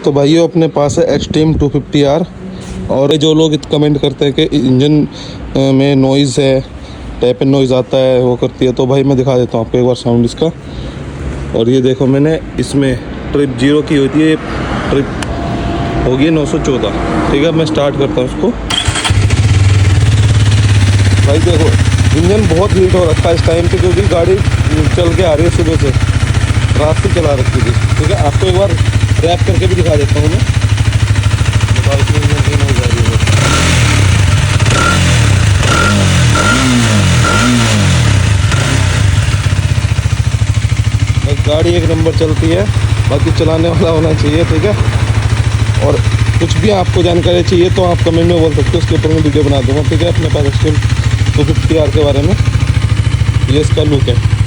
तो भाइयों अपने पास है एक्सट्रीम 250R। और जो लोग कमेंट करते हैं कि इंजन में नॉइज़ है, टैप एंड नॉइज़ आता है, वो करती है, तो भाई मैं दिखा देता हूँ आपको एक बार साउंड इसका। और ये देखो मैंने इसमें ट्रिप 0 की होती है, ट्रिप होगी 914। ठीक है, मैं स्टार्ट करता हूँ इसको। भाई देखो इंजन बहुत हीट हो रखा है इस टाइम पे, क्योंकि गाड़ी चल के आ रही है सुबह से, रात से चला रखी थी। ठीक है, आपको एक बार रैप करके भी दिखा देता हूँ मैं। गाड़ी एक नंबर चलती है, बाकी चलाने वाला होना चाहिए। ठीक है, और कुछ भी आपको जानकारी चाहिए तो आप कमेंट में बोल सकते हो, उसके ऊपर मैं वीडियो बना दूँगा। ठीक है, अपने पास एक्सट्रीम 250R के बारे में, ये इसका लुक है।